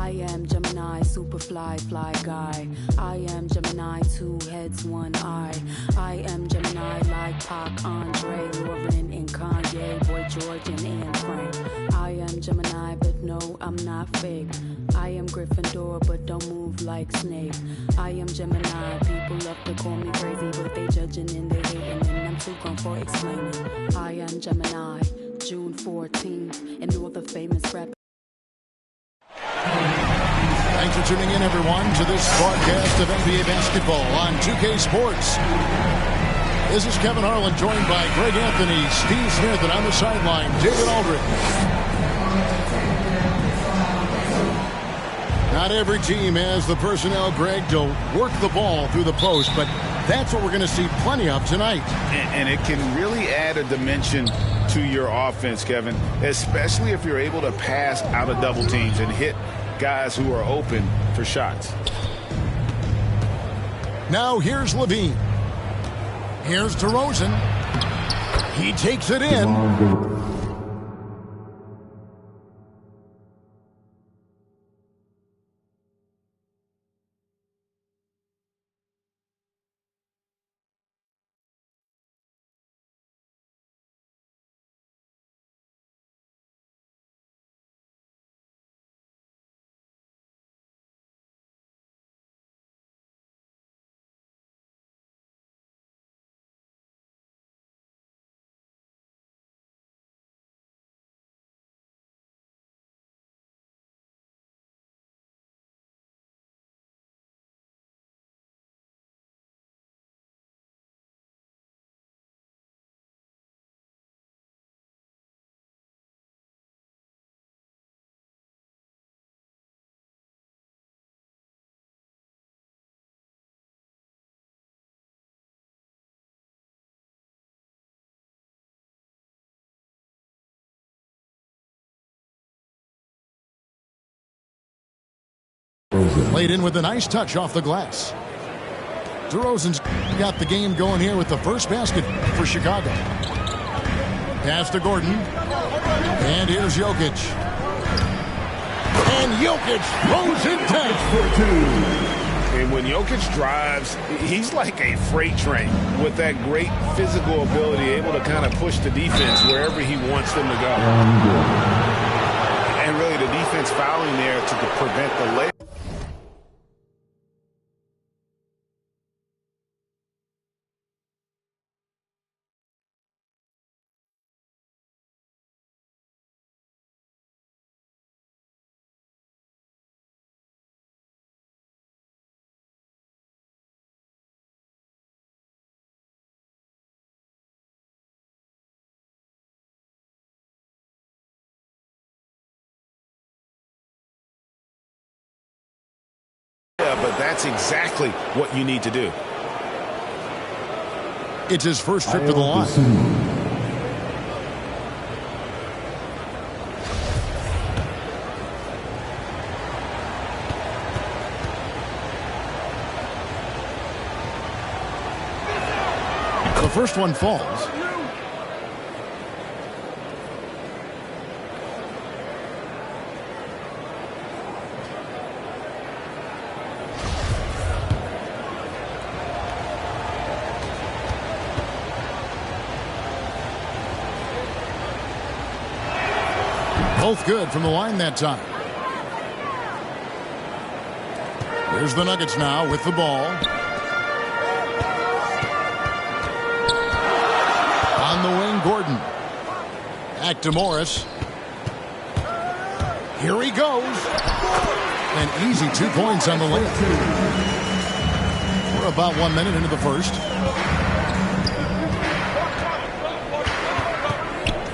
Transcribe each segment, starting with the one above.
I am Gemini, superfly, fly guy. I am Gemini, 2 heads, 1 eye. I am Gemini like Pac, Andre, Lauren, and Kanye, Boy George, and Anne Frank. I am Gemini, but no, I'm not fake. I am Gryffindor, but don't move like Snape. I am Gemini, people love to call me crazy, but they judging and they hating, and I'm too grown for explaining. I am Gemini, June 14th, and all the famous rap. Thanks for tuning in, everyone, to this broadcast of NBA basketball on 2K Sports. This is Kevin Harlan, joined by Greg Anthony, Steve Smith, and on the sideline, David Aldridge. Not every team has the personnel, Greg, to work the ball through the post, but that's what we're going to see plenty of tonight. And it can really add a dimension to your offense, Kevin, especially if you're able to pass out of double teams and hit guys who are open for shots. Now here's Levine. Here's DeRozan. He takes it in. Played in with a nice touch off the glass. DeRozan's got the game going here with the first basket for Chicago. Pass to Gordon. And here's Jokic. And Jokic throws it down. And when Jokic drives, he's like a freight train with that great physical ability, able to kind of push the defense wherever he wants them to go. And really the defense fouling there to prevent the layup. But that's exactly what you need to do. It's his first trip to the line. The first one falls. Both good from the line that time. Here's the Nuggets now with the ball. On the wing, Gordon. Back to Morris. Here he goes. An easy 2 points on the layup. We're about 1 minute into the first.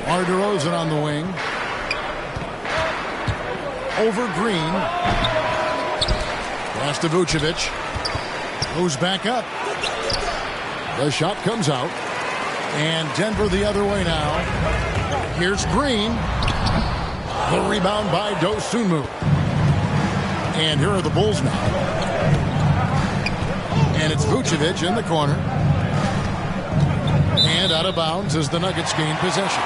DeRozan on the wing. Over Green. Pass to Vucevic. Goes back up. The shot comes out. And Denver the other way now. Here's Green. The rebound by Dosunmu. And here are the Bulls now. And it's Vucevic in the corner. And out of bounds as the Nuggets gain possession.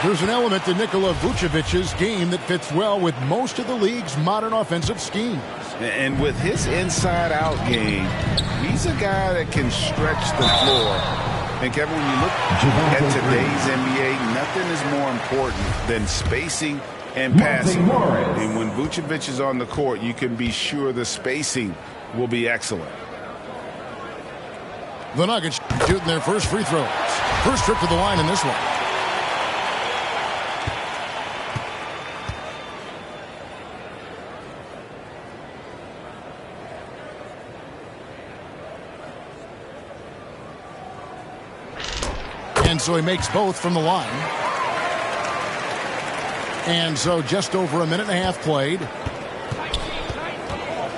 There's an element to Nikola Vucevic's game that fits well with most of the league's modern offensive schemes. And with his inside-out game, he's a guy that can stretch the floor. And Kevin, when you look at today's NBA, nothing is more important than spacing and passing. And when Vucevic is on the court, you can be sure the spacing will be excellent. The Nuggets shooting their first free throws. First trip to the line in this one. And so he makes both from the line. And so just over a minute and a half played.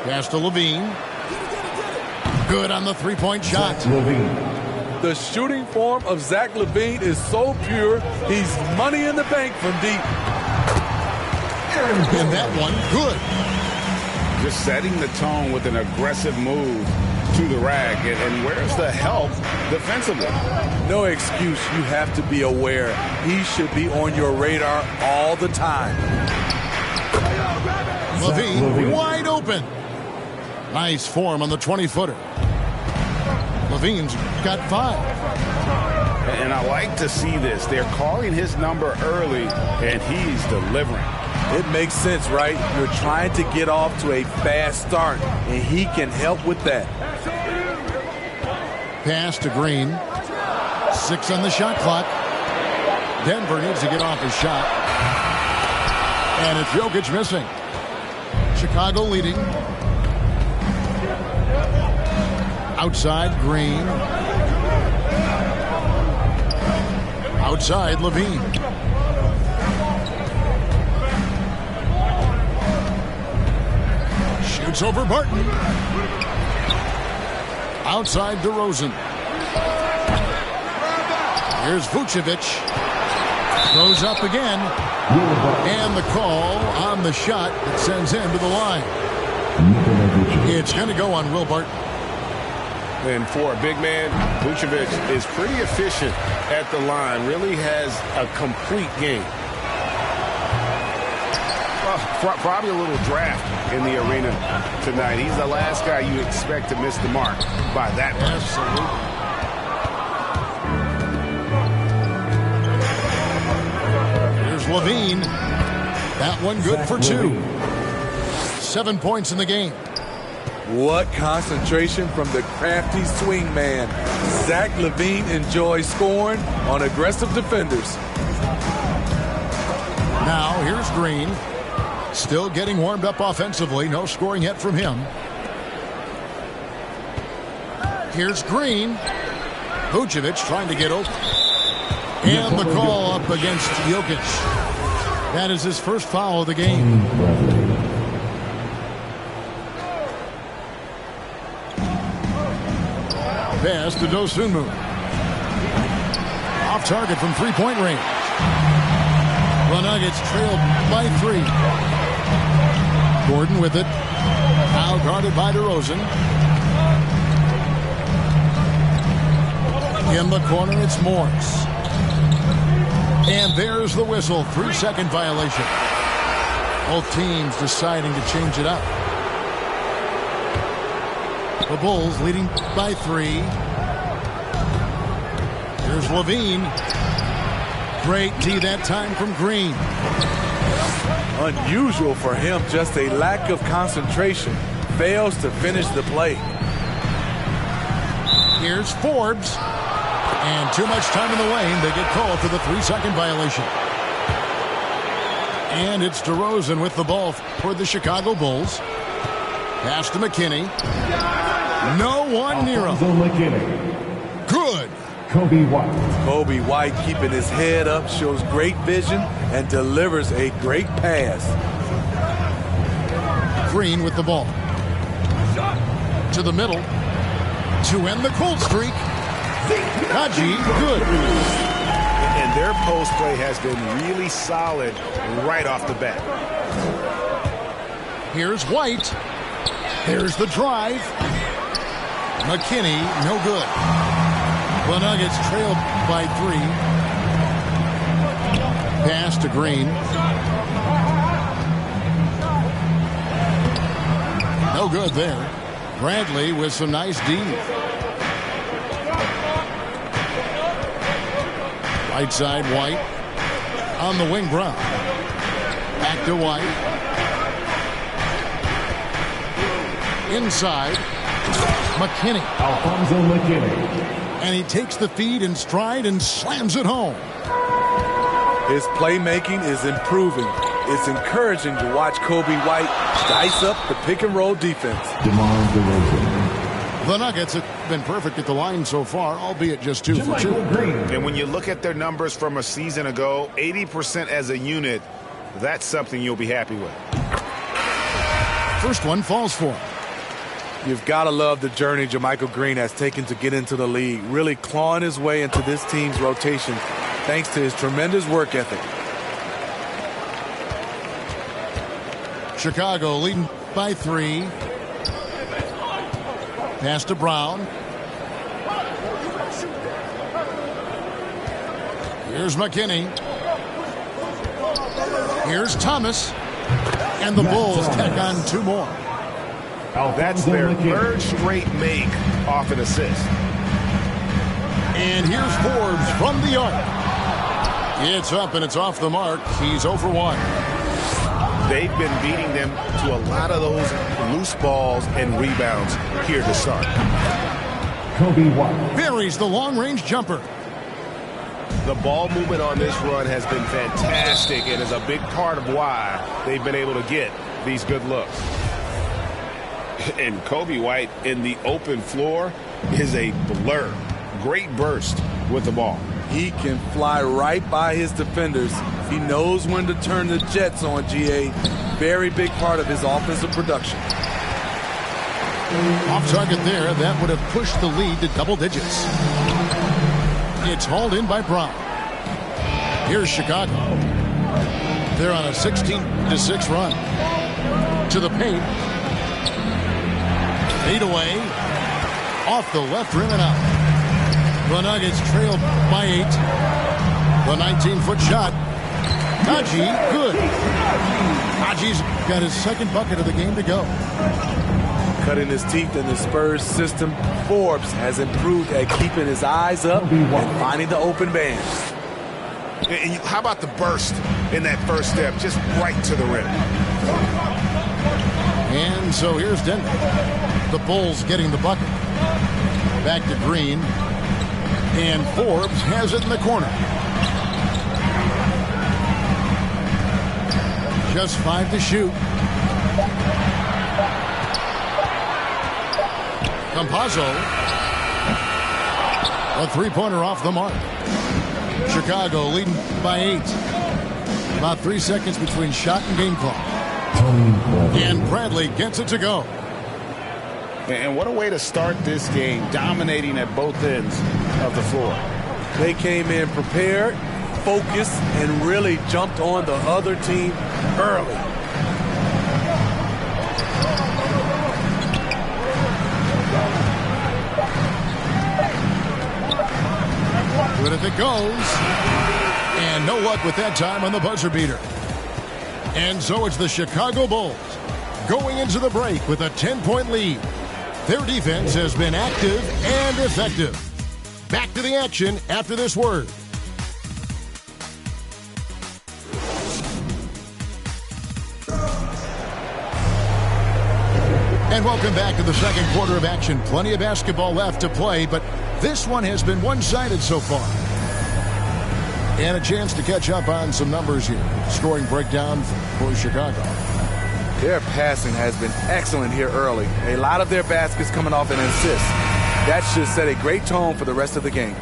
Pass to Levine. Good on the three-point shot. The shooting form of Zach LaVine is so pure, he's money in the bank from deep. And that one, good. Just setting the tone with an aggressive move to the rack. And where's the help defensively? No excuse. You have to be aware. He should be on your radar all the time. LaVine wide open. Nice form on the 20-footer. LaVine's got 5. And I like to see this. They're calling his number early, and he's delivering. It makes sense, right? You're trying to get off to a fast start, and he can help with that. Pass to Green. 6 on the shot clock. Denver needs to get off his shot. And it's Jokic missing. Chicago leading. Outside, Green. Outside, Levine. Shoots over Barton. Outside, DeRozan. Here's Vucevic. Goes up again. And the call on the shot that sends him to the line. It's going to go on Will Barton. And for a big man, Vucevic is pretty efficient at the line. Really has a complete game. Well, probably a little draft in the arena tonight. He's the last guy you expect to miss the mark by that much. Absolutely. Here's Levine. That one good for 2. 7 points in the game. What concentration from the crafty swing man. Zach LaVine enjoys scoring on aggressive defenders. Now here's Green. Still getting warmed up offensively. No scoring yet from him. Here's Green. Vucevic trying to get open. And the call up against Jokic. That is his first foul of the game. Pass to Dosunmu. Off target from three-point range. The Nuggets trailed by 3. Gordon with it. Now guarded by DeRozan. In the corner, it's Morris. And there's the whistle. 3-second violation. Both teams deciding to change it up. The Bulls leading by 3. Here's Levine. Great D that time from Green. Unusual for him, just a lack of concentration. Fails to finish the play. Here's Forbes. And too much time in the lane. They get called for the 3-second violation. And it's DeRozan with the ball for the Chicago Bulls. Pass to McKinney. No one near him. Good. Kobe White. Kobe White keeping his head up, shows great vision, and delivers a great pass. Green with the ball. To the middle. To end the cold streak. Haji, good. And their post play has been really solid right off the bat. Here's White. There's the drive. McKinney, no good. The Nuggets trailed by 3. Pass to Green. No good there. Bradley with some nice D. Right side, White. On the wing, Brown. Back to White. Inside, McKinney. Alfonso McKinney. And he takes the feed in stride and slams it home. His playmaking is improving. It's encouraging to watch Kobe White dice up the pick-and-roll defense. DeMar DeRozan. The Nuggets have been perfect at the line so far, albeit just 2 for 2. And when you look at their numbers from a season ago, 80% as a unit, that's something you'll be happy with. First one falls for him. You've got to love the journey JaMychal Green has taken to get into the league, really clawing his way into this team's rotation thanks to his tremendous work ethic. Chicago leading by 3. Pass to Brown. Here's McKinney. Here's Thomas. And the Bulls tack on 2 more. That's their third straight make off an assist. And here's Forbes from the arc. It's up and it's off the mark. He's 0 for 1. They've been beating them to a lot of those loose balls and rebounds here to start. Kobe White. Buries the long-range jumper. The ball movement on this run has been fantastic and is a big part of why they've been able to get these good looks. And Kobe White in the open floor is a blur. Great burst with the ball. He can fly right by his defenders. He knows when to turn the jets on, GA. Very big part of his offensive production. Off target there. That would have pushed the lead to double digits. It's hauled in by Brown. Here's Chicago. They're on a 16-6 run. To the paint. Fade away. Off the left rim and out. The Nuggets trail by 8. The 19-foot shot. Haji, good. Haji's got his second bucket of the game to go. Cutting his teeth in the Spurs system, Forbes has improved at keeping his eyes up and finding the open man. And how about the burst in that first step, just right to the rim. And so here's Denver. The Bulls getting the bucket. Back to Green. And Forbes has it in the corner. Just 5 to shoot. Campazzo. A 3-pointer off the mark. Chicago leading by 8. About 3 seconds between shot and game clock. And Bradley gets it to go. And what a way to start this game, dominating at both ends of the floor. They came in prepared, focused, and really jumped on the other team early. Good if it goes. And no luck with that time on the buzzer beater. And so it's the Chicago Bulls going into the break with a 10-point lead. Their defense has been active and effective. Back to the action after this word. And welcome back to the second quarter of action. Plenty of basketball left to play, but this one has been one-sided so far. And a chance to catch up on some numbers here. Scoring breakdown for Chicago. Their passing has been excellent here early. A lot of their baskets coming off an assist. That should set a great tone for the rest of the game.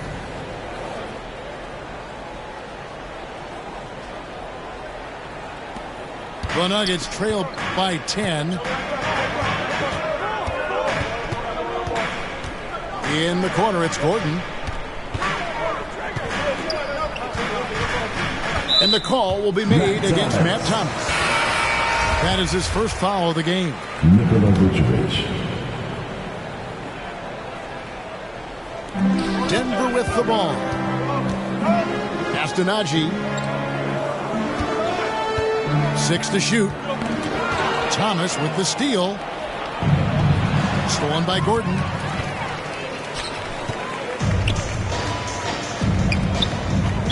The Nuggets trail by 10. In the corner, it's Gordon. And the call will be made against Matt Thomas. That is his first foul of the game. Nikola Vucevic. Denver with the ball. Pass to Najee. 6 to shoot. Thomas with the steal. Stolen by Gordon.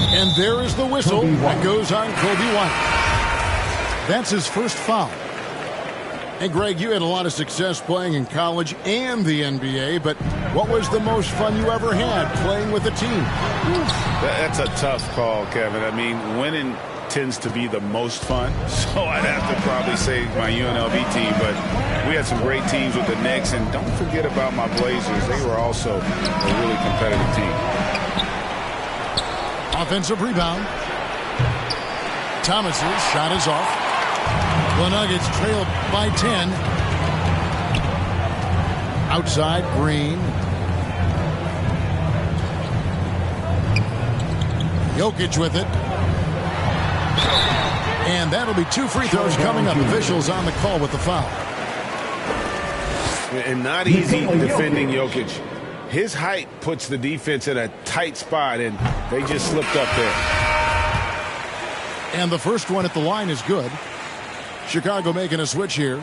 And there is the whistle that goes on Kobe White. That's his first foul. And Greg, you had a lot of success playing in college and the NBA, but what was the most fun you ever had playing with a team? That's a tough call, Kevin. I mean, winning tends to be the most fun, so I'd have to probably say my UNLV team, but we had some great teams with the Knicks, and don't forget about my Blazers. They were also a really competitive team. Offensive rebound. Thomas's shot is off. The Nuggets trail by 10. Outside, Green. Jokic with it. And that'll be 2 free throws coming up. Officials on the call with the foul. And not easy defending Jokic. His height puts the defense in a tight spot, and they just slipped up there. And the first one at the line is good. Chicago making a switch here.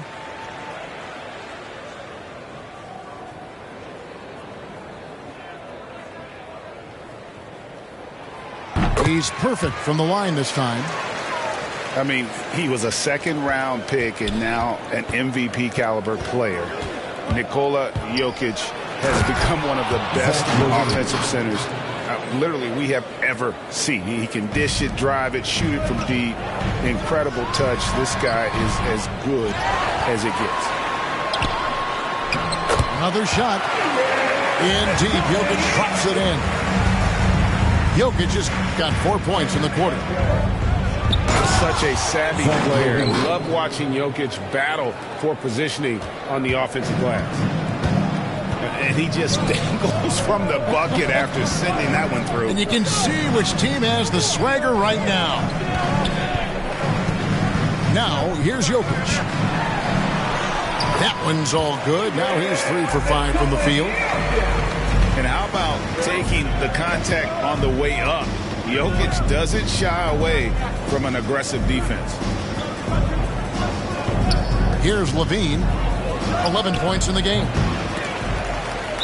He's perfect from the line this time. I mean, he was a second-round pick and now an MVP caliber player. Nikola Jokic has become one of the best offensive centers literally we have ever seen. He can dish it, drive it, shoot it from deep. Incredible touch. This guy is as good as it gets. Another shot. In deep. Jokic drops it in. Jokic just got 4 points in the quarter. Such a savvy player. Love watching Jokic battle for positioning on the offensive glass. And he just dangles from the bucket after sending that one through. And you can see which team has the swagger right now. Now, here's Jokic. That one's all good. Now he's 3 for 5 from the field. And how about taking the contact on the way up? Jokic doesn't shy away from an aggressive defense. Here's Levine. 11 points in the game.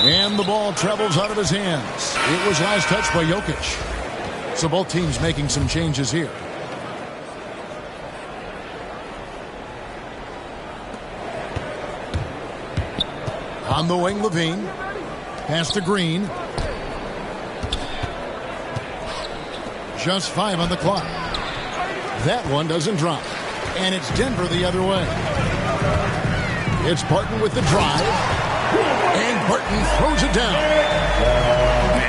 And the ball travels out of his hands. It was last touched by Jokic. So both teams making some changes here. On the wing, Levine. Pass to Green. Just 5 on the clock. That one doesn't drop. And it's Denver the other way. It's Barton with the drive. And Barton throws it down.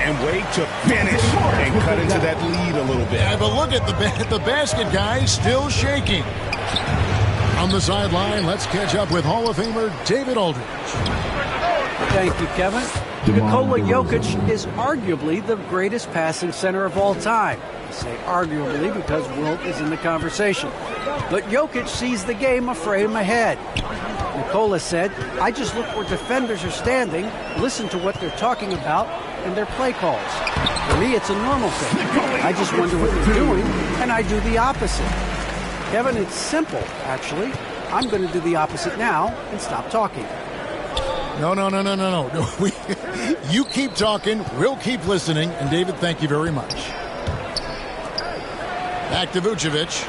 And way to finish and cut into that lead a little bit. Yeah, but look at the basket guy still shaking. On the sideline, let's catch up with Hall of Famer David Aldridge. Thank you, Kevin. Nikola Jokic is arguably the greatest passing center of all time. I say arguably because Wilt is in the conversation. But Jokic sees the game a frame ahead. Nikola said, I just look where defenders are standing, listen to what they're talking about, and their play calls. For me, it's a normal thing. I just wonder what they're doing, and I do the opposite. Kevin, it's simple, actually. I'm going to do the opposite now and stop talking. No. You keep talking, we'll keep listening, and David, thank you very much. Back to Vucevic.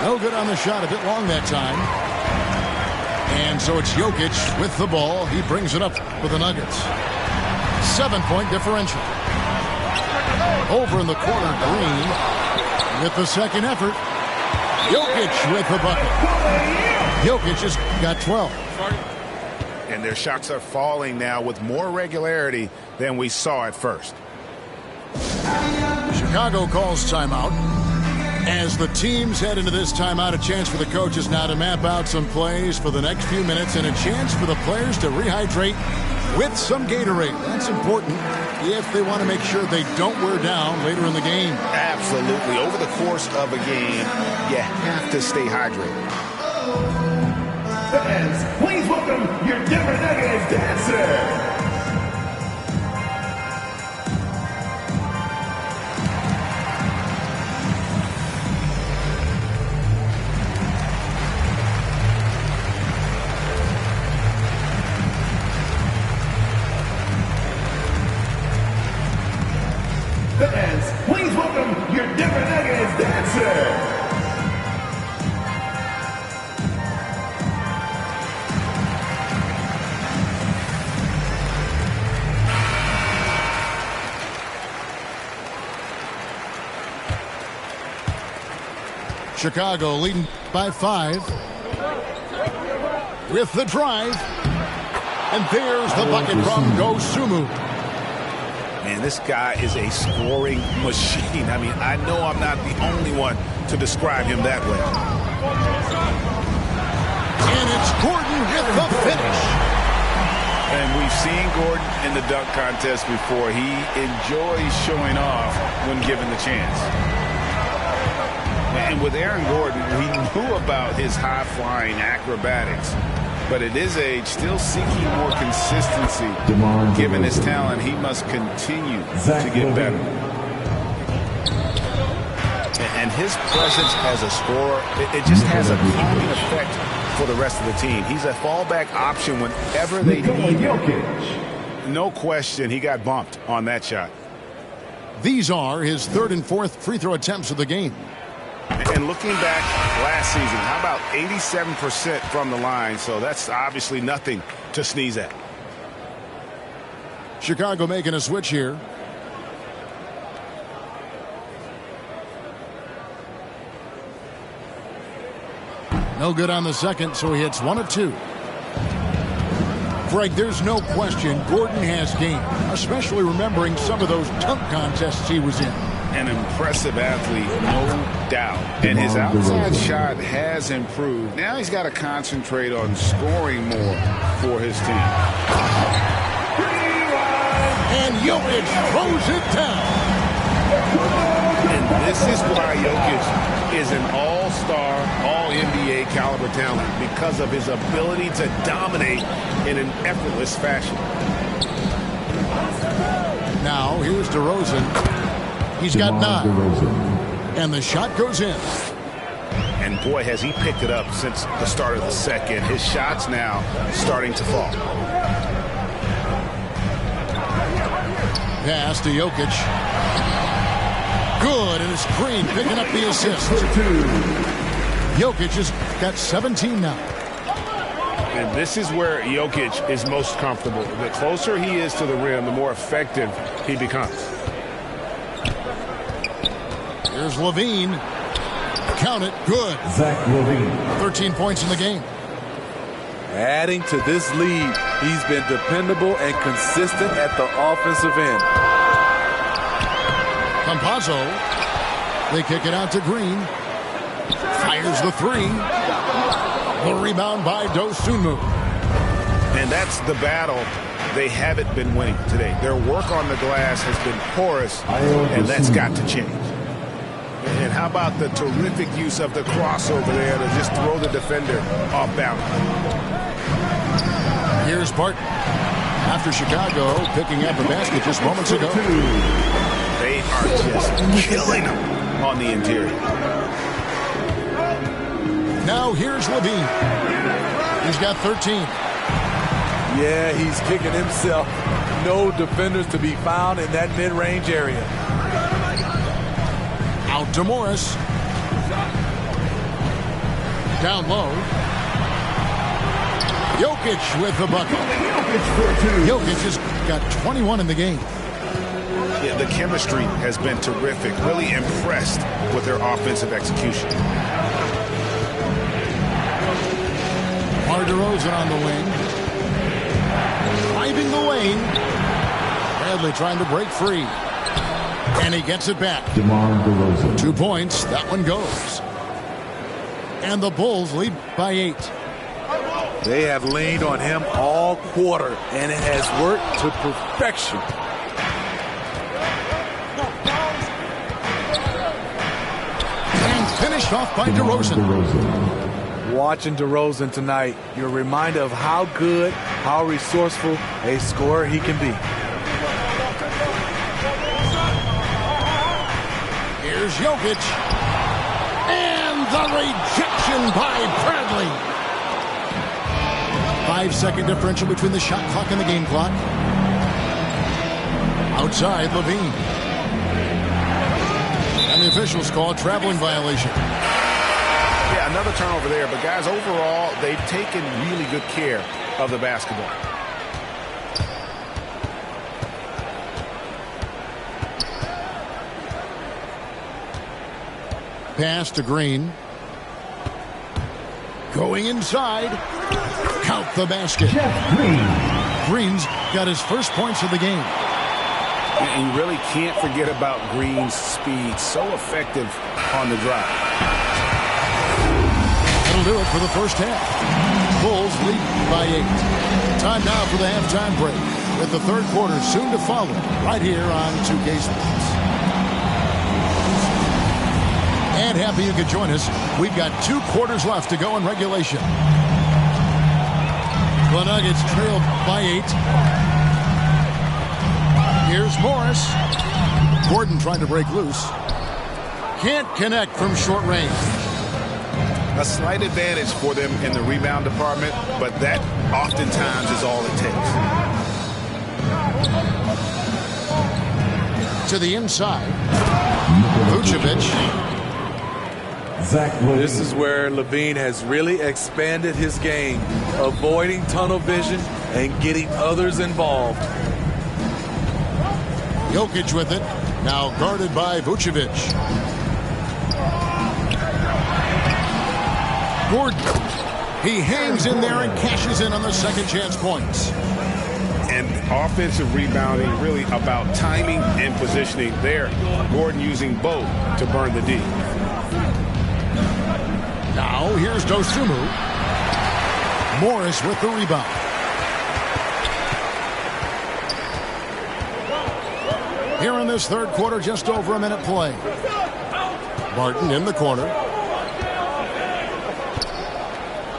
No good on the shot, a bit long that time. And so it's Jokic with the ball. He brings it up for the Nuggets. 7-point differential. Over in the corner, Green with the second effort. Jokic with the bucket. Jokic has got 12. And their shots are falling now with more regularity than we saw at first. Chicago calls timeout. As the teams head into this timeout, a chance for the coaches now to map out some plays for the next few minutes and a chance for the players to rehydrate with some Gatorade. That's important if they want to make sure they don't wear down later in the game. Absolutely. Over the course of a game, you have to stay hydrated. Fans, please welcome your Denver Nuggets dancer. Chicago leading by 5. With the drive. And there's the bucket from Dosunmu. Man, this guy is a scoring machine. I mean, I know I'm not the only one to describe him that way. And it's Gordon with the finish. And we've seen Gordon in the dunk contest before. He enjoys showing off when given the chance. And with Aaron Gordon, we knew about his high-flying acrobatics. But at his age, still seeking more consistency. Given his talent, he must continue to get better. And his presence as a scorer, it just has a calming effect for the rest of the team. He's a fallback option whenever they need him. No question, he got bumped on that shot. These are his 3rd and 4th free throw attempts of the game. And looking back last season, how about 87% from the line? So that's obviously nothing to sneeze at. Chicago making a switch here. No good on the second, so he hits 1 of 2. Greg, there's no question Gordon has game, especially remembering some of those dunk contests he was in. An impressive athlete, no doubt. And his outside shot has improved. Now he's got to concentrate on scoring more for his team. And Jokic throws it down. And this is why Jokic is an all-star, all-NBA caliber talent, because of his ability to dominate in an effortless fashion. Now here's DeRozan. He's got 9. And the shot goes in. And boy, has he picked it up since the start of the second. His shot's now starting to fall. Pass to Jokic. Good, and it's Green picking up the assist. Jokic has got 17 now. And this is where Jokic is most comfortable. The closer he is to the rim, the more effective he becomes. Here's Levine. Count it. Good. Zach Levine. 13 points in the game. Adding to this lead, he's been dependable and consistent at the offensive end. Campazzo. They kick it out to Green. Fires the 3. The rebound by Dosunmu. And that's the battle they haven't been winning today. Their work on the glass has been porous, and that's got to change. And how about the terrific use of the crossover there to just throw the defender off balance. Here's Barton. After Chicago picking up a basket just moments ago. They are just killing them on the interior. Now here's Levine. He's got 13. Yeah, he's kicking himself. No defenders to be found in that mid-range area. Out to Morris. Down low. Jokic with the bucket. Jokic has got 21 in the game. Yeah, the chemistry has been terrific. Really impressed with their offensive execution. DeRozan on the wing. Driving the lane. Bradley trying to break free. And he gets it back. 2 points. That one goes. And the Bulls lead by 8. They have leaned on him all quarter, and it has worked to perfection. And finished off by DeRozan. Watching DeRozan tonight, you're reminded of how good, how resourceful a scorer he can be. Here's Jokic. And the rejection by Bradley. 5-second differential between the shot clock and the game clock. Outside, Levine. And the officials call a traveling violation. Yeah, another turnover there. But, guys, overall, they've taken really good care of the basketball. Pass to Green. Going inside. Count the basket. Green's got his first points of the game. And you really can't forget about Green's speed. So effective on the drive. That'll do it for the first half. Bulls lead by 8. Time now for the halftime break, with the third quarter soon to follow right here on 2K Sports. And happy you could join us. We've got 2 quarters left to go in regulation. The Nuggets trail by 8. Here's Morris. Gordon trying to break loose. Can't connect from short range. A slight advantage for them in the rebound department, but that oftentimes is all it takes. To the inside. Vucevic. This is where Levine has really expanded his game, avoiding tunnel vision and getting others involved. Jokic with it. Now guarded by Vucevic. Gordon. He hangs in there and cashes in on the second chance points. And offensive rebounding really about timing and positioning there. Gordon using both to burn the D. Now here's Dosunmu. Morris with the rebound. Here in this third quarter, just over a minute play. Barton in the corner.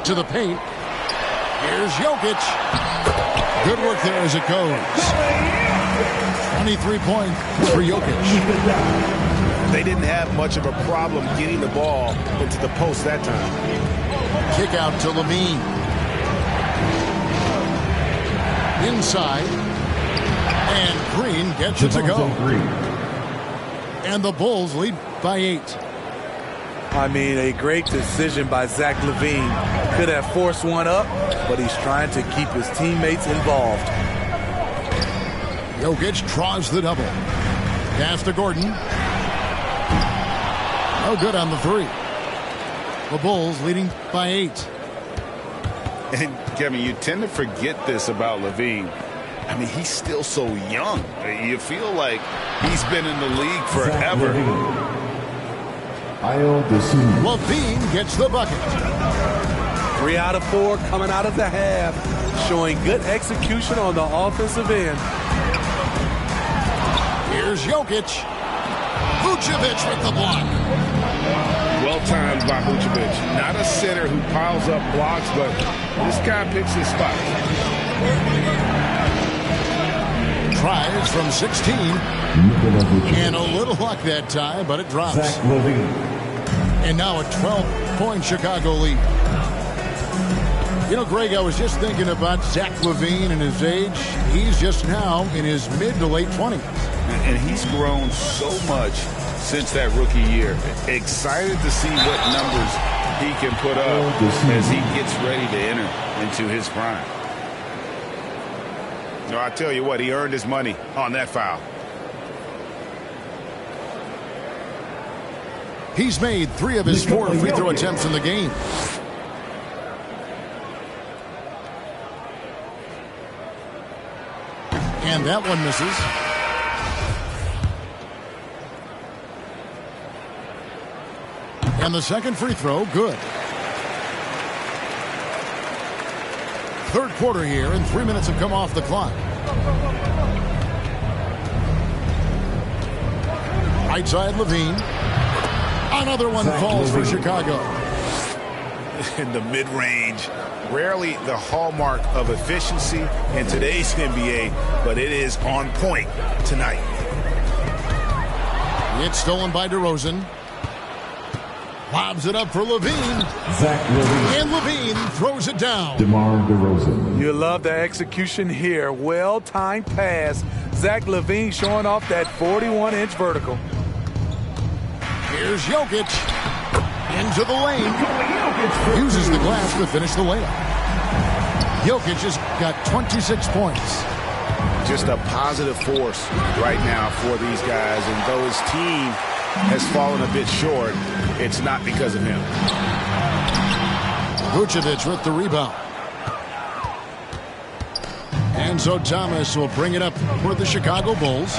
To the paint. Here's Jokic. Good work there as it goes. 23 points for Jokic. They didn't have much of a problem getting the ball into the post that time. Kick out to Levine. Inside. And Green gets it to go. And the Bulls lead by 8. I mean, a great decision by Zach LaVine. Could have forced one up, but he's trying to keep his teammates involved. Jokic draws the double. Pass to Gordon. No good on the 3. The Bulls leading by 8. And, Kevin, you tend to forget this about LaVine. I mean, he's still so young. You feel like he's been in the league forever. LaVine gets the bucket. 3 out of 4 coming out of the half, showing good execution on the offensive end. Here's Jokic. Vucevic with the block. Well timed by Vucevic. Not a center who piles up blocks, but this guy picks his spot. Tries from 16. And a little luck that time, but it drops. And now a 12-point Chicago lead. You know, Greg, I was just thinking about Zach LaVine and his age. He's just now in his mid to late 20s. And he's grown so much since that rookie year. Excited to see what numbers he can put up as he gets ready to enter into his prime. No, I tell you what, he earned his money on that foul. He's made 3 of his 4 free throw attempts in the game. And that one misses. And the second free throw, good. Third quarter here, and 3 minutes have come off the clock. Right side, LaVine. Another one falls for Chicago. In the mid-range, rarely the hallmark of efficiency in today's NBA, but it is on point tonight. It's stolen by DeRozan. Lobs it up for LaVine. And LaVine throws it down. DeRozan. You love the execution here. Well-timed pass. Zach LaVine showing off that 41-inch vertical. Here's Jokic. Into the lane. Uses the glass to finish the layup. Jokic has got 26 points. Just a positive force right now for these guys. And though his team has fallen a bit short, it's not because of him. Vucevic with the rebound. And so Thomas will bring it up for the Chicago Bulls.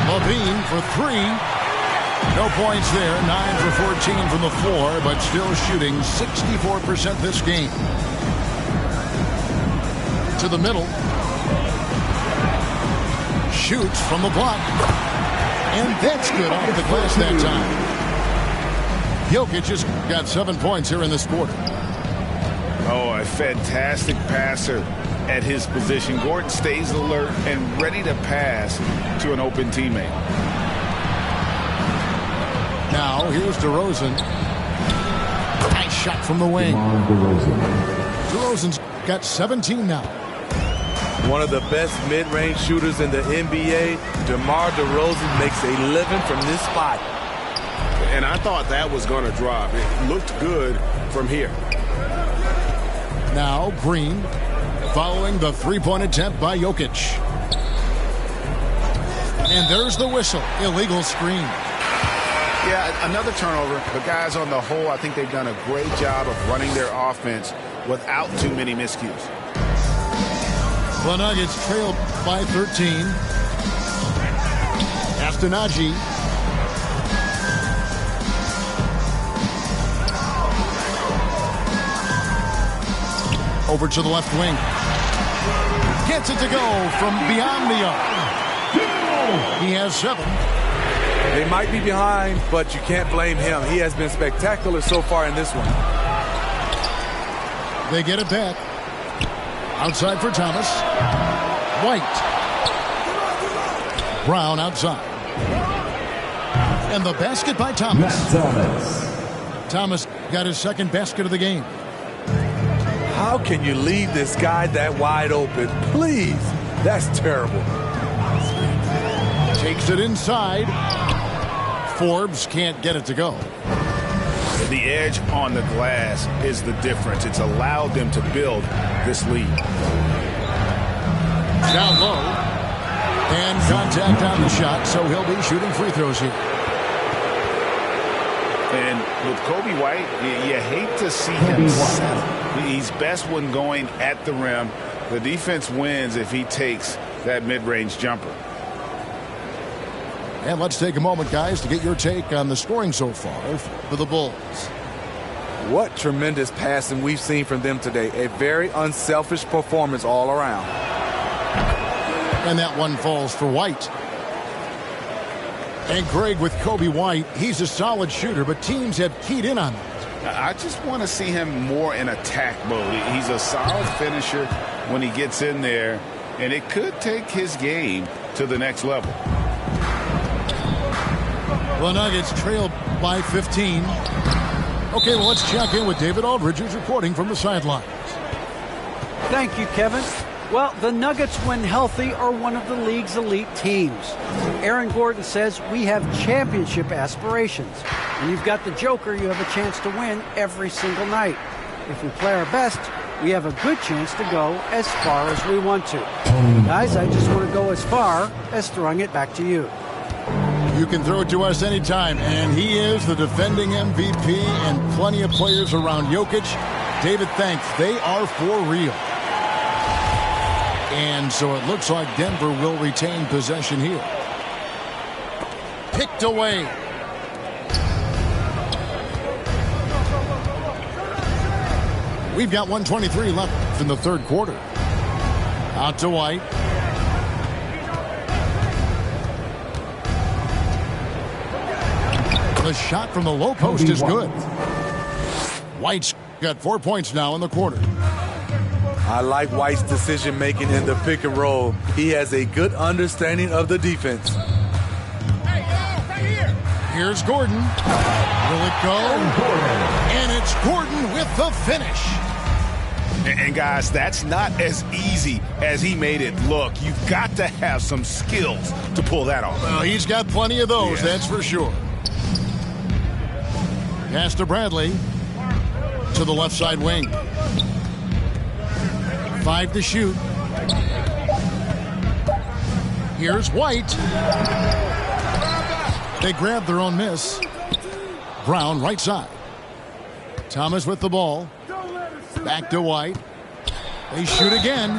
Levine for three. No points there. 9 for 14 from the floor, but still shooting 64% this game. To the middle. Shoots from the block. And that's good off the glass that time. Jokic just got 7 points here in this quarter. Oh, a fantastic passer at his position. Gordon stays alert and ready to pass to an open teammate. Now, here's DeRozan. Nice shot from the wing. DeRozan's got 17 now. One of the best mid-range shooters in the NBA, DeMar DeRozan makes a living from this spot. And I thought that was going to drop. It looked good from here. Now Green following the three-point attempt by Jokic. And there's the whistle. Illegal screen. Yeah, another turnover. But guys, on the whole, I think they've done a great job of running their offense without too many miscues. The Nuggets trail by 13. Astonagi. Over to the left wing. Gets it to go from beyond the arc. He has 7. They might be behind, but you can't blame him. He has been spectacular so far in this one. They get it back. Outside for Thomas. White. Brown outside. And the basket by Thomas. Thomas got his second basket of the game. How can you leave this guy that wide open? Please. That's terrible. Takes it inside. Forbes can't get it to go. The edge on the glass is the difference. It's allowed them to build this lead. Down low. And contact on the shot, so he'll be shooting free throws here. And with Kobe White, you hate to see him settle. He's best when going at the rim. The defense wins if he takes that mid-range jumper. And let's take a moment, guys, to get your take on the scoring so far for the Bulls. What tremendous passing we've seen from them today. A very unselfish performance all around. And that one falls for White. And Greg, with Kobe White, he's a solid shooter, but teams have keyed in on that. I just want to see him more in attack mode. He's a solid finisher when he gets in there, and it could take his game to the next level. The Nuggets trail by 15. Okay, well, let's check in with David Aldridge, who's reporting from the sidelines. Thank you, Kevin. Well, the Nuggets, when healthy, are one of the league's elite teams. Aaron Gordon says we have championship aspirations. When you've got the Joker, you have a chance to win every single night. If we play our best, we have a good chance to go as far as we want to. Guys, I just want to go as far as throwing it back to you. You can throw it to us anytime, and he is the defending MVP and plenty of players around Jokic. David, thanks. They are for real. And so it looks like Denver will retain possession here. Picked away. We've got 1:23 left in the third quarter. Out to White. The shot from the low post is good. White's got 4 points now in the quarter. I like White's decision-making in the pick and roll. He has a good understanding of the defense. Here's Gordon. Will it go? And it's Gordon with the finish. And guys, that's not as easy as he made it look. You've got to have some skills to pull that off. Well, he's got plenty of those, that's for sure. Pass to Bradley. To the left side wing. 5 to shoot. Here's White. They grab their own miss. Brown right side. Thomas with the ball. Back to White. They shoot again.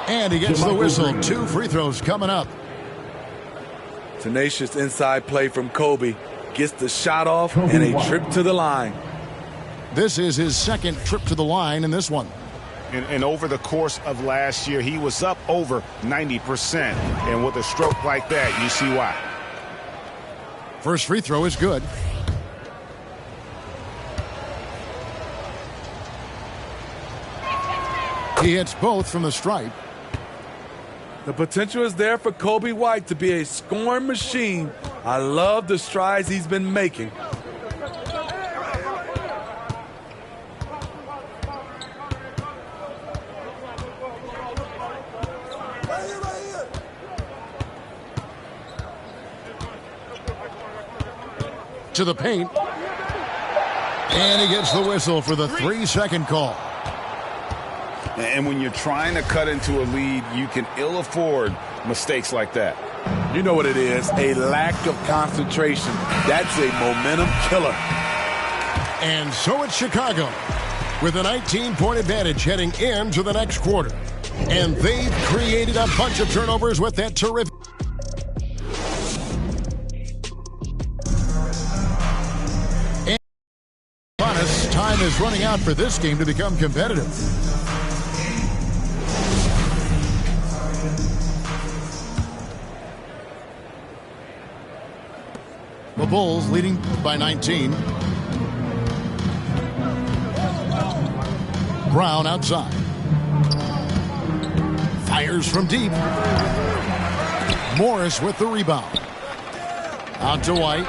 And he gets the whistle. 2 free throws coming up. Tenacious inside play from Kobe. Gets the shot off and a trip to the line. This is his second trip to the line in this one. And over the course of last year, he was up over 90%. And with a stroke like that, you see why. First free throw is good. He hits both from the stripe. The potential is there for Kobe White to be a scoring machine. I love the strides he's been making. To the paint. And he gets the whistle for the 3-second call. And when you're trying to cut into a lead, you can ill afford mistakes like that. You know what it is, a lack of concentration. That's a momentum killer. And so it's Chicago with a 19-point advantage heading into the next quarter. And they've created a bunch of turnovers with that terrific. And honest, time is running out for this game to become competitive. The Bulls leading by 19. Brown outside. Fires from deep. Morris with the rebound. Out to White.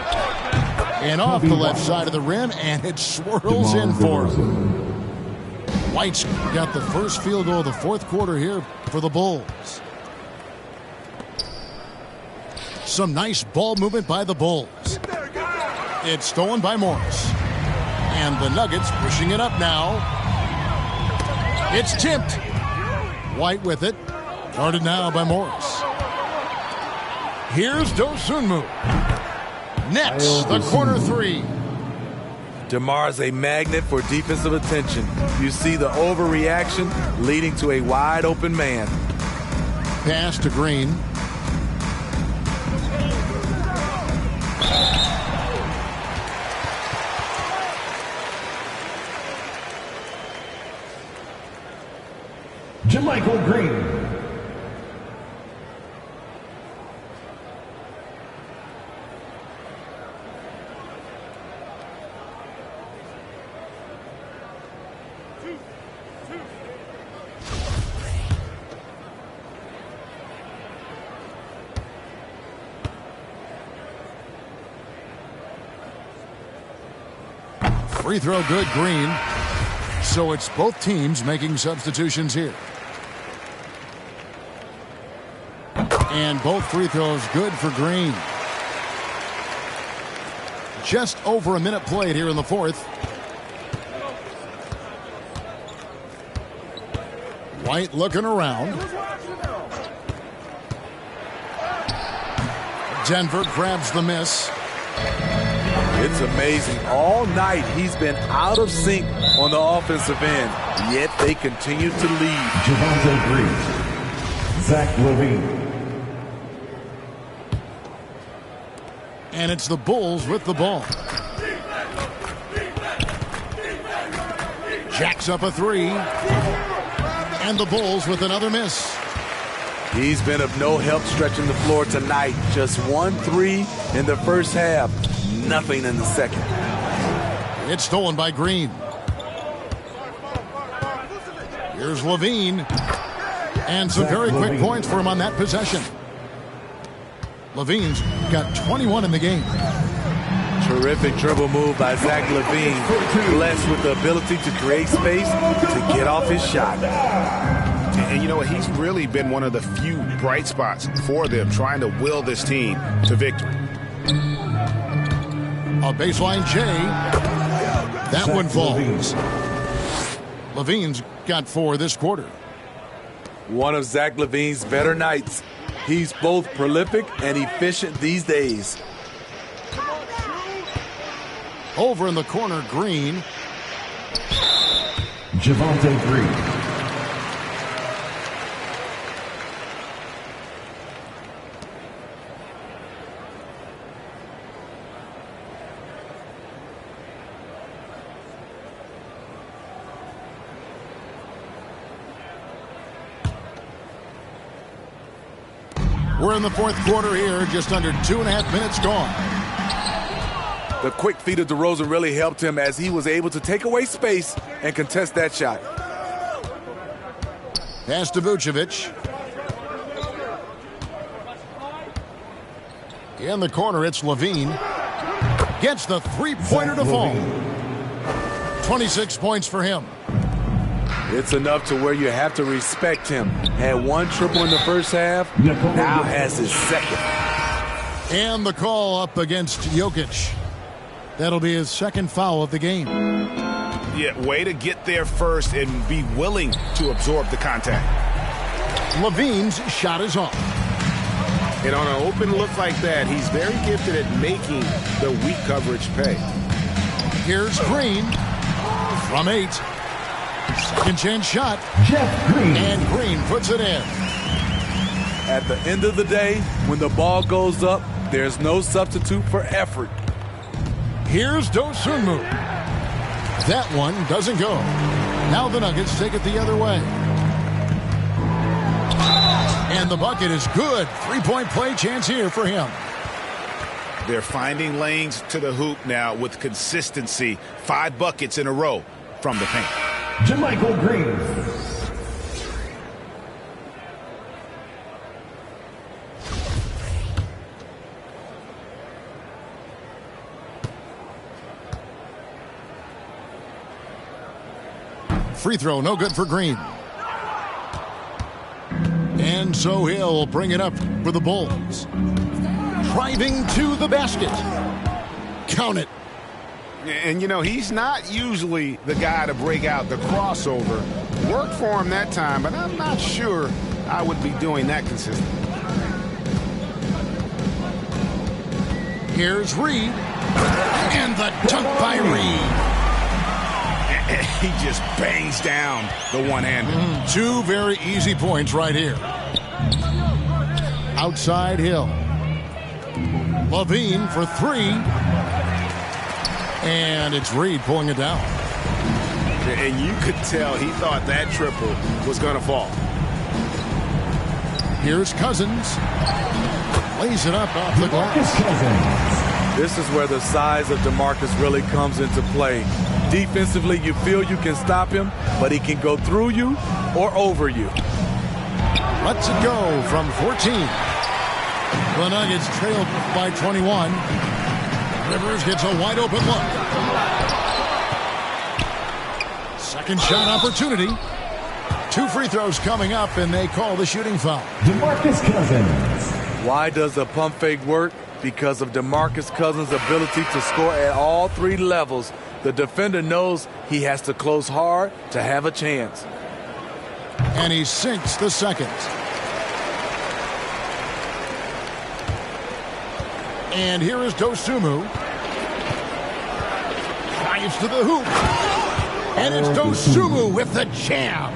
And off the left side of the rim, and it swirls in for him. White's got the first field goal of the fourth quarter here for the Bulls. Some nice ball movement by the Bulls. It's stolen by Morris. And the Nuggets pushing it up now. It's tipped. White with it. Guarded now by Morris. Here's Dosunmu. Nets the corner three. DeMar's a magnet for defensive attention. You see the overreaction leading to a wide open man. Pass to Green. Michael Green. Free throw good, Green. So it's both teams making substitutions here. And both free throws good for Green. Just over a minute played here in the fourth. White looking around. Denver grabs the miss. It's amazing. All night he's been out of sync on the offensive end, yet they continue to lead. Javonte Green. Zach LaVine. And it's the Bulls with the ball. Jacks up a three. And the Bulls with another miss. He's been of no help stretching the floor tonight. Just 1-3 in the first half. Nothing in the second. It's stolen by Green. Here's LaVine. And some very quick points for him on that possession. LaVine's got 21 in the game. Terrific dribble move by Zach LaVine. Blessed with the ability to create space to get off his shot. And you know what? He's really been one of the few bright spots for them, trying to will this team to victory. A baseline J. That one falls. LaVine's got 4 this quarter. One of Zach LaVine's better nights. He's both prolific and efficient these days. Over in the corner, Green. Javante Green. We're in the fourth quarter here, just under 2.5 minutes gone. The quick feet of DeRozan really helped him as he was able to take away space and contest that shot. Pass to Vucevic. In the corner, it's Levine. Gets the three-pointer to fall. 26 points for him. It's enough to where you have to respect him. Had one triple in the first half, now has his second. And the call up against Jokic. That'll be his second foul of the game. Yeah, way to get there first and be willing to absorb the contact. Levine's shot is off. And on an open look like that, he's very gifted at making the weak coverage pay. Here's Green from 8. Second chance shot. Jeff Green. And Green puts it in. At the end of the day, when the ball goes up, there's no substitute for effort. Here's Dosunmu. That one doesn't go. Now the Nuggets take it the other way. And the bucket is good. Three-point play chance here for him. They're finding lanes to the hoop now with consistency. 5 buckets in a row from the paint. JaMychal Green. Free throw, no good for Green. And so he'll bring it up for the Bulls. Driving to the basket. Count it. And, you know, he's not usually the guy to break out the crossover. Worked for him that time, but I'm not sure I would be doing that consistently. Here's Reed. And the dunk by Reed. He just bangs down the one-hander. 2 very easy points right here. Outside Hill. Levine for 3. And it's Reed pulling it down. And you could tell he thought that triple was going to fall. Here's Cousins. Lays it up off the glass. This is where the size of DeMarcus really comes into play. Defensively, you feel you can stop him, but he can go through you or over you. Lets it go from 14. The Nuggets trailed by 21. Rivers gets a wide open look. Second shot opportunity. 2 free throws coming up, and they call the shooting foul. DeMarcus Cousins. Why does the pump fake work? Because of DeMarcus Cousins' ability to score at all 3 levels. The defender knows he has to close hard to have a chance. And he sinks the second. And here is Dosunmu. Drives to the hoop. And it's Dosunmu with the jam.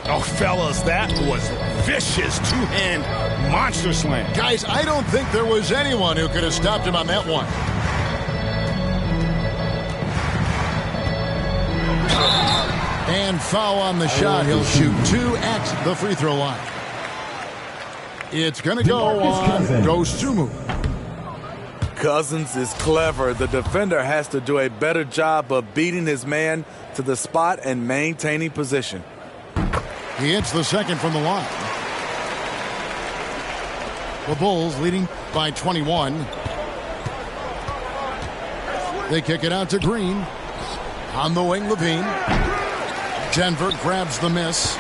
Oh, fellas, that was vicious two-hand monster slam. Guys, I don't think there was anyone who could have stopped him on that one. And foul on the shot. He'll shoot 2 at the free throw line. It's going to go on Dosunmu. Cousins is clever. The defender has to do a better job of beating his man to the spot and maintaining position. He hits the second from the line. The Bulls leading by 21. They kick it out to Green. On the wing, Levine. Denver grabs the miss.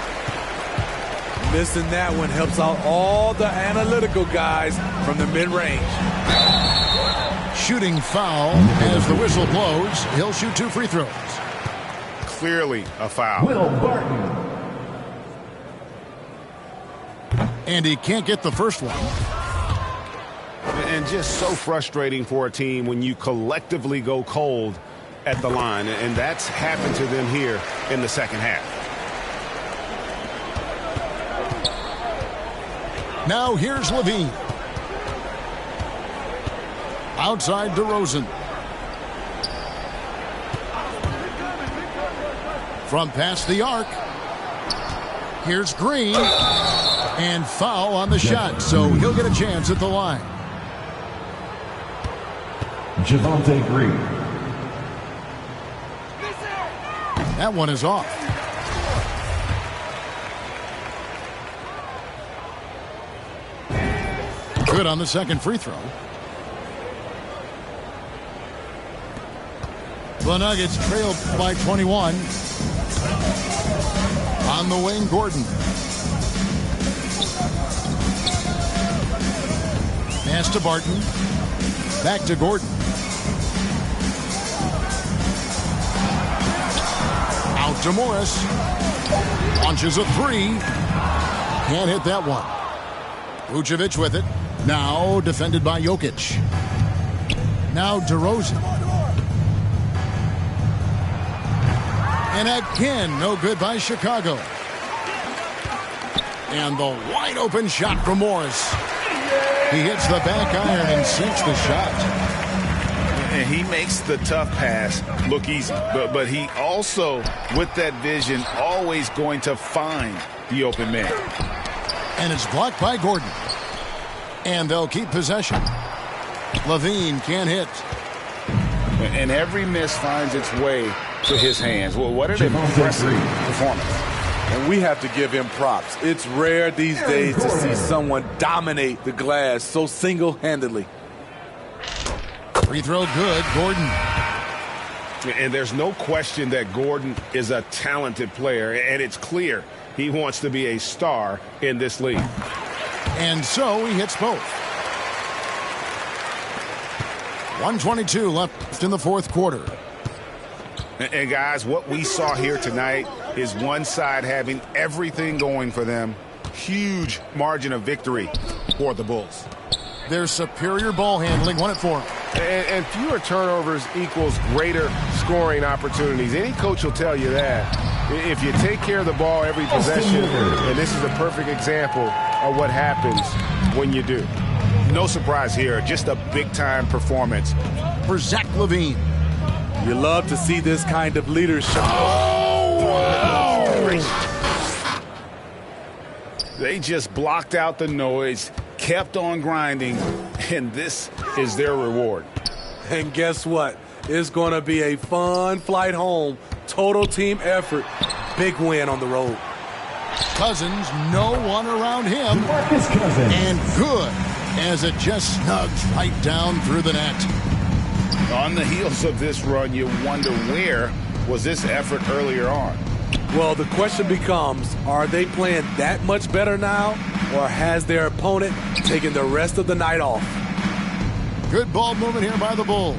Missing that one helps out all the analytical guys from the mid-range. Shooting foul as the whistle blows. He'll shoot 2 free throws. Clearly a foul. Will Barton. And he can't get the first one. And just so frustrating for a team when you collectively go cold at the line, and that's happened to them here in the second half. Now here's Levine. Outside DeRozan. From past the arc. Here's Green. And foul on the shot, so he'll get a chance at the line. Javonte Green. That one is off. Good on the second free throw. The Nuggets trail by 21. On the wing, Gordon. Pass to Barton. Back to Gordon. Out to Morris. Launches a three. Can't hit that one. Vucevic with it. Now defended by Jokic. Now DeRozan. And again, no good by Chicago. And the wide open shot from Morris. He hits the back iron and sinks the shot. And he makes the tough pass look easy. But he also, with that vision, always going to find the open man. And it's blocked by Gordon. And they'll keep possession. Levine can't hit. And every miss finds its way to his hands. Well, what an impressive performance. And we have to give him props. It's rare these days to see someone dominate the glass so single-handedly. Free throw good, Gordon. And there's no question that Gordon is a talented player, and it's clear he wants to be a star in this league. And so he hits both. 1:22 left in the fourth quarter. And guys, what we saw here tonight is one side having everything going for them. Huge margin of victory for the Bulls. Their superior ball handling won it for them. And fewer turnovers equals greater scoring opportunities. Any coach will tell you that. If you take care of the ball every possession, and this is a perfect example of what happens when you do. No surprise here, just a big-time performance for Zach LaVine. You love to see this kind of leadership. Oh! They just blocked out the noise, kept on grinding, and this is their reward. And guess what? It's going to be a fun flight home. Total team effort. Big win on the road. Cousins, no one around him. And good, as it just snugs right down through the net. On the heels of this run, you wonder where was this effort earlier on? Well, the question becomes, are they playing that much better now, or has their opponent taken the rest of the night off? Good ball movement here by the Bulls.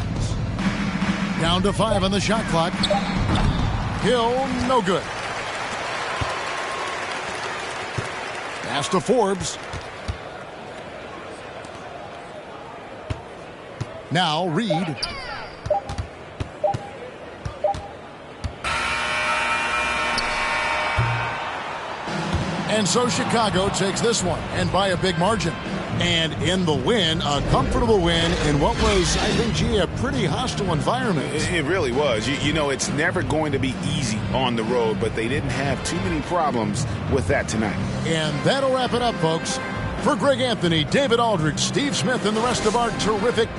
Down to 5 on the shot clock. Hill, no good. Pass to Forbes. Now Reed. And so Chicago takes this one, and by a big margin. And in the win, a comfortable win in what was, I think, gee, a pretty hostile environment. It really was. You know, it's never going to be easy on the road, but they didn't have too many problems with that tonight. And that'll wrap it up, folks. For Greg Anthony, David Aldridge, Steve Smith, and the rest of our terrific